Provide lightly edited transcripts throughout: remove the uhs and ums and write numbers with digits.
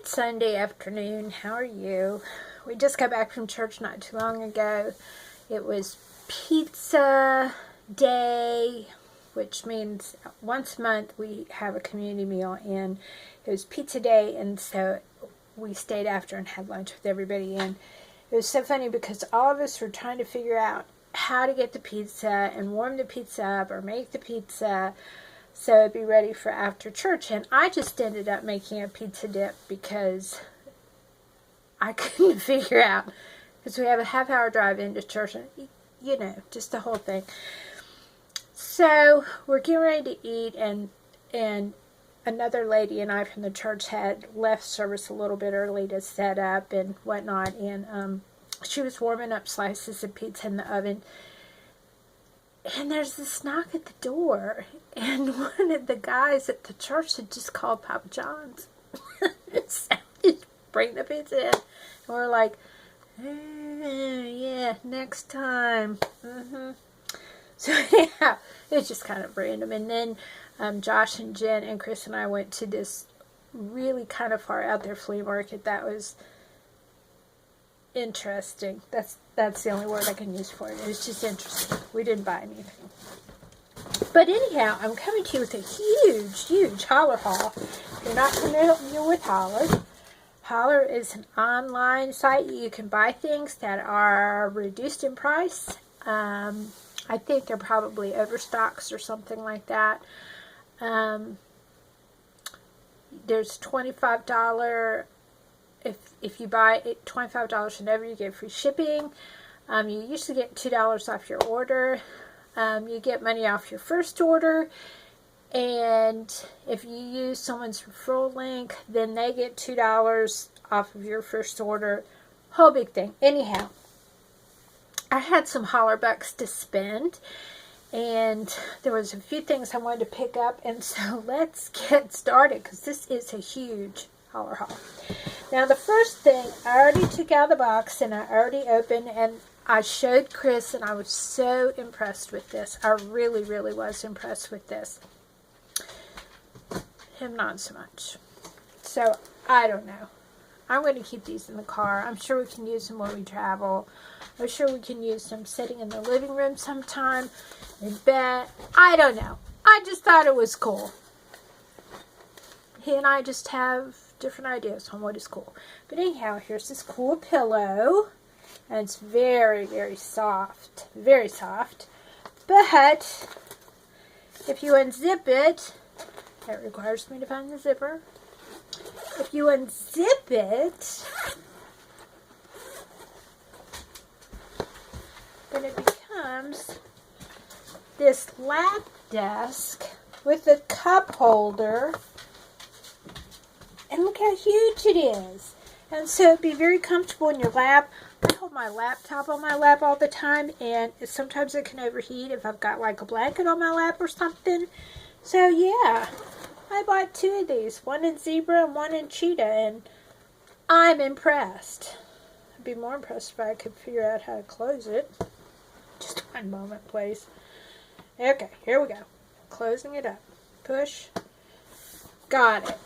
Good Sunday afternoon. How are you? We just got back from church not too long ago. It was pizza day, which means once a month we have a community meal, and it was pizza day, and so we stayed after and had lunch with everybody. And it was so funny because all of us were trying to figure out how to get the pizza and warm the pizza up or make the pizza so it'd be ready for after church. And I just ended up making a pizza dip because I couldn't figure out, because we have a half-hour drive into church, and you know, just the whole thing. So we're getting ready to eat, and another lady and I from the church had left service a little bit early to set up and whatnot, and she was warming up slices of pizza in the oven. And there's this knock at the door, and one of the guys at the church had just called Papa John's. So just bring the pizza in. And we're like, yeah, next time. So yeah, it's just kind of random. And then Josh and Jen and Chris and I went to this really kind of far out there flea market that was interesting. That's the only word I can use for it. It was just interesting. We didn't buy anything. But anyhow, I'm coming to you with a huge Hollar Haul. If you're not familiar with Holler, Holler is an online site. You can buy things that are reduced in price. I think they're probably overstocks or something like that. There's $25. If you buy it $25 and over, you get free shipping. You usually get $2 off your order. You get money off your first order. And if you use someone's referral link, then they get $2 off of your first order. Whole big thing. Anyhow, I had some Holler bucks to spend, and there was a few things I wanted to pick up, and so let's get started, because this is a huge Hollar Haul. Now, the first thing, I already took out the box, and I already opened, and I showed Chris, and I was so impressed with this. I really, really was impressed with this. Him, not so much. So, I don't know. I'm going to keep these in the car. I'm sure we can use them when we travel. I'm sure we can use them sitting in the living room sometime, in bed. I don't know. I just thought it was cool. He and I just have different ideas on what is cool. But anyhow, here's this cool pillow. And it's very, very soft. Very soft. But if you unzip it, it requires me to find the zipper. If you unzip it, then it becomes this lap desk with a cup holder. And look how huge it is. And so it'd be very comfortable in your lap. I hold my laptop on my lap all the time, and sometimes it can overheat if I've got like a blanket on my lap or something. So yeah, I bought 2 of these, one in zebra and one in cheetah, and I'm impressed. I'd be more impressed if I could figure out how to close it. Just one moment, please. Okay, here we go. Closing it up. Push. Got it.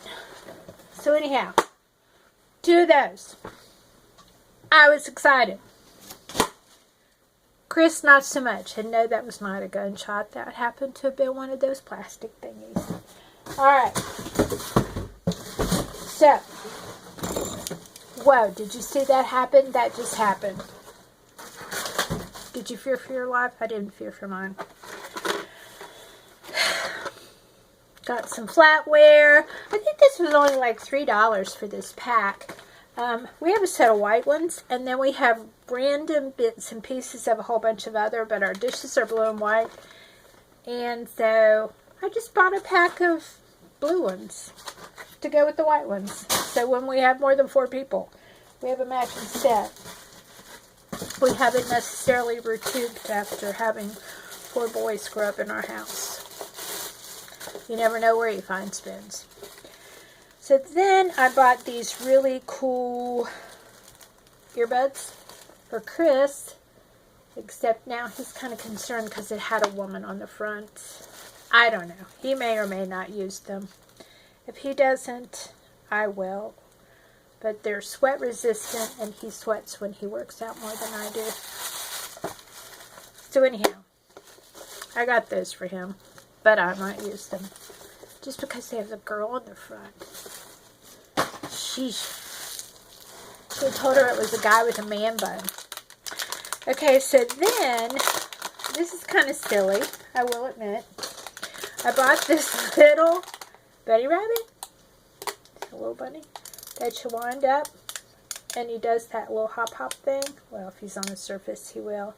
So anyhow, 2 of those. I was excited. Chris, not so much. And no, that was not a gunshot. That happened to have been one of those plastic thingies. Alright. So. Whoa, did you see that happen? That just happened. Did you fear for your life? I didn't fear for mine. Got some flatware. I think this was only like $3 for this pack. We have a set of white ones, and then we have random bits and pieces of a whole bunch of other, but our dishes are blue and white. And so I just bought a pack of blue ones to go with the white ones. So when we have more than 4 people, we have a matching set. We haven't necessarily recouped after having 4 boys grow up in our house. You never know where you find spins. So then I bought these really cool earbuds for Chris, except now he's kind of concerned because it had a woman on the front. I don't know. He may or may not use them. If he doesn't, I will. but they're sweat resistant, and he sweats when he works out more than I do. So anyhow, I got those for him, but I might use them just because they have the girl on the front. Sheesh. She told her it was a guy with a man bun. Okay, so then, this is kind of silly, I will admit. I bought this little bunny rabbit. A little bunny that you wind up, and he does that little hop thing. Well, if he's on the surface, he will.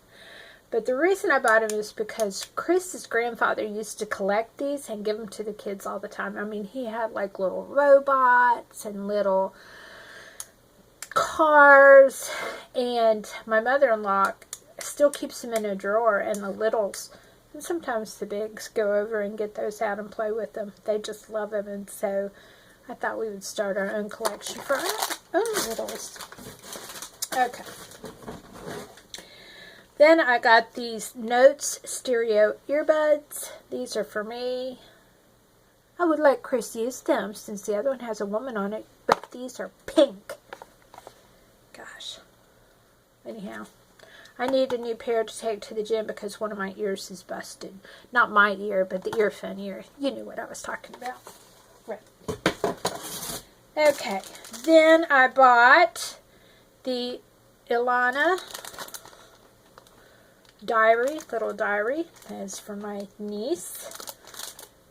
But the reason I bought him is because Chris's grandfather used to collect these and give them to the kids all the time. I mean, he had like little robots and little cars, and my mother-in-law still keeps them in a drawer, and the littles and sometimes the bigs go over and get those out and play with them. They just love them, and so I thought we would start our own collection for our own littles. Okay. Then I got these Notes stereo earbuds. These are for me. I would let Chris use them since the other one has a woman on it, but these are pink. Gosh. Anyhow, I need a new pair to take to the gym because one of my ears is busted. Not my ear, but the earphone ear. You knew what I was talking about. Right. Okay. Then I bought the Ilana diary, little diary. That's for my niece,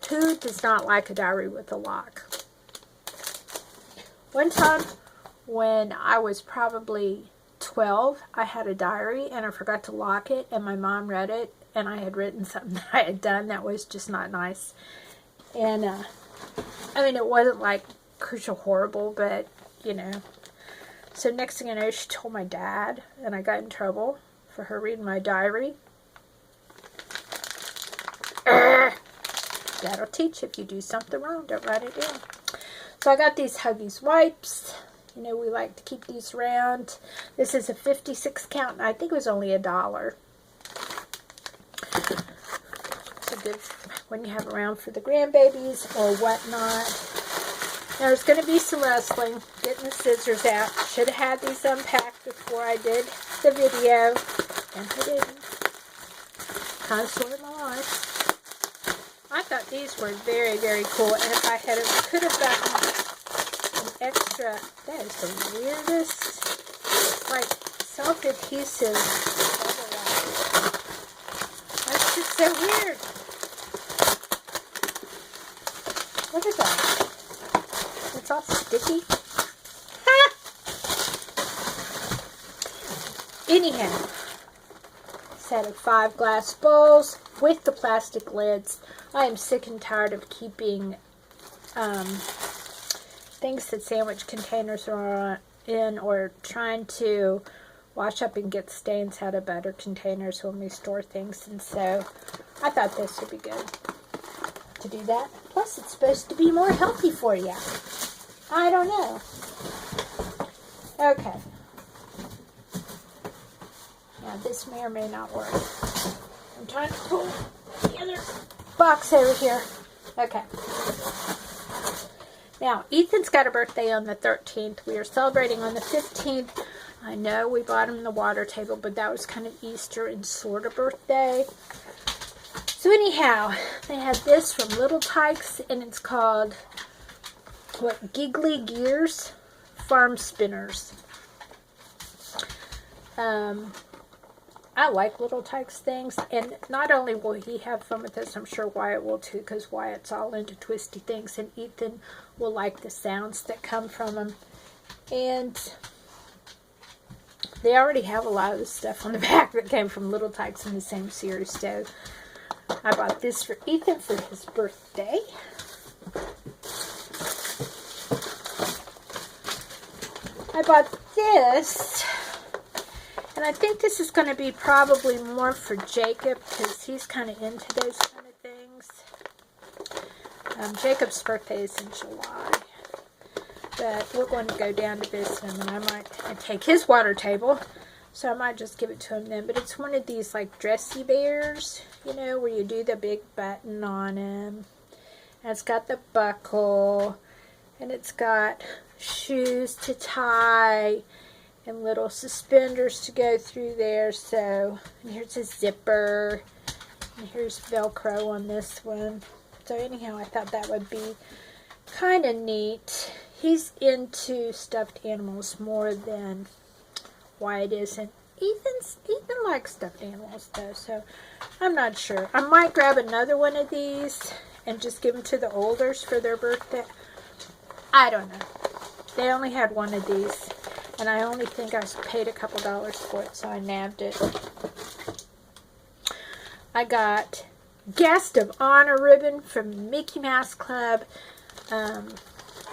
who does not like a diary with a lock. One time when I was probably 12, I had a diary and I forgot to lock it, and my mom read it, and I had written something that I had done that was just not nice. And I mean, it wasn't like crucial horrible, but you know. So next thing I know, she told my dad, and I got in trouble for her reading my diary. That'll teach if you do something wrong. Don't write it down. So I got these Huggies wipes. You know, we like to keep these around. This is a 56 count, and I think it was only $1. So good when you have around for the grandbabies or whatnot. Now, there's going to be some wrestling. Getting the scissors out. Should have had these unpacked before I did the video, and I didn't. Kind of sort of my life. I thought these were very, very cool, and if I could have gotten an extra, that is the weirdest, like, self-adhesive bubble wrap. That's just so weird. Look at that. It's all sticky. Ha! Anyhow, set of 5 glass bowls with the plastic lids. I am sick and tired of keeping things that sandwich containers are in, or trying to wash up and get stains out of butter containers when we store things, and so I thought this would be good to do that. Plus, it's supposed to be more healthy for you. I don't know. Okay. Now, this may or may not work. I'm trying to pull the other box over here. Okay. Now, Ethan's got a birthday on the 13th. We are celebrating on the 15th. I know we bought him the water table, but that was kind of Easter and sort of birthday. So anyhow, they had this from Little Tykes, and it's called, what, Giggly Gears Farm Spinners. I like Little Tykes things, and not only will he have fun with this, I'm sure Wyatt will too, because Wyatt's all into twisty things, and Ethan will like the sounds that come from them. And they already have a lot of the stuff on the back that came from Little Tykes in the same series, so I bought this for Ethan for his birthday. I bought this, and I think this is going to be probably more for Jacob, because he's kind of into those kind of things. Jacob's birthday is in July, but we're going to go down to visit him, and I might take his water table, so I might just give it to him then. But it's one of these like dressy bears, you know, where you do the big button on him, and it's got the buckle, and it's got shoes to tie and little suspenders to go through there. So, and here's a zipper, and here's Velcro on this one. So anyhow, I thought that would be kind of neat. He's into stuffed animals more than Wyatt is, and Ethan likes stuffed animals though, so I'm not sure. I might grab another one of these and just give them to the Olders for their birthday. I don't know. They only had one of these, and I only think I paid a couple dollars for it, so I nabbed it. I got Guest of Honor ribbon from Mickey Mouse Club.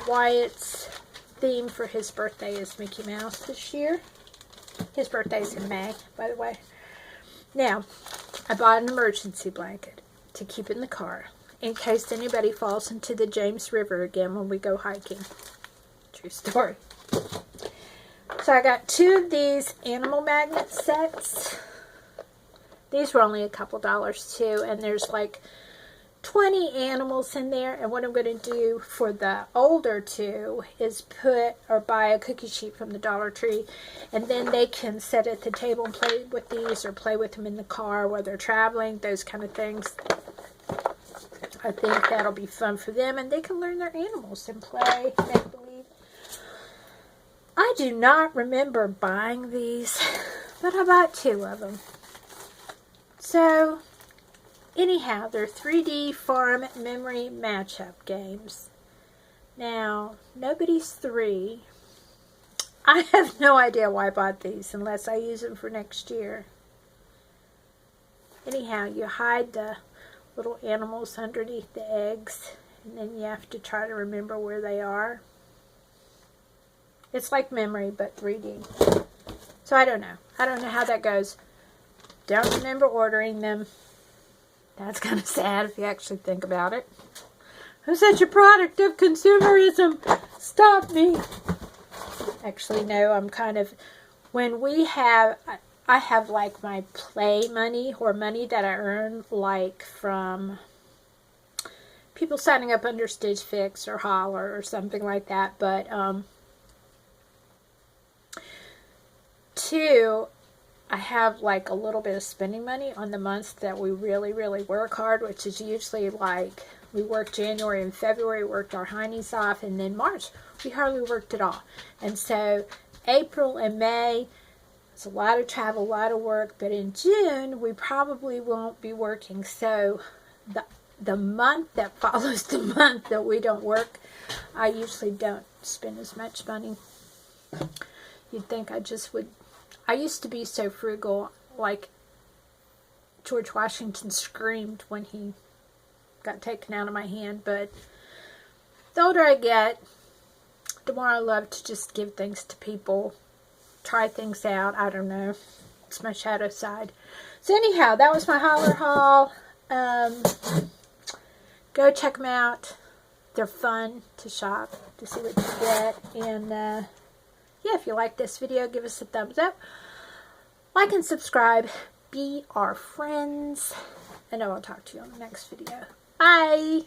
Wyatt's theme for his birthday is Mickey Mouse this year. His birthday's in May, by the way. Now, I bought an emergency blanket to keep in the car in case anybody falls into the James River again when we go hiking. True story. So I got 2 of these animal magnet sets. These were only a couple dollars too, and there's like 20 animals in there. And what I'm going to do for the older 2 is buy a cookie sheet from the Dollar Tree, and then they can sit at the table and play with these, or play with them in the car while they're traveling, those kind of things. I think that'll be fun for them, and they can learn their animals and play, make believe. I do not remember buying these, but I bought 2 of them. So, anyhow, they're 3D farm memory matchup games. Now, nobody's 3. I have no idea why I bought these unless I use them for next year. Anyhow, you hide the little animals underneath the eggs, and then you have to try to remember where they are. It's like memory, but 3D. So I don't know. I don't know how that goes. Don't remember ordering them. That's kind of sad if you actually think about it. I'm such a product of consumerism. Stop me. Actually, no, I'm kind of... I have like my play money, or money that I earn like from people signing up under Stitch Fix or Holler or something like that. But 2, I have like a little bit of spending money on the months that we really, really work hard, which is usually like we work January and February, worked our heinies off, and then March we hardly worked at all. And so April and May, it's a lot of travel, a lot of work, but in June we probably won't be working. So the month that follows the month that we don't work, I usually don't spend as much money. You'd think I just would. I used to be so frugal, like George Washington screamed when he got taken out of my hand, but the older I get, the more I love to just give things to people, try things out. I don't know. It's my shadow side. So anyhow, that was my Hollar Haul. Go check them out. They're fun to shop, to see what you get. And yeah, if you like this video, give us a thumbs up. Like and subscribe. Be our friends. And I will talk to you on the next video. Bye!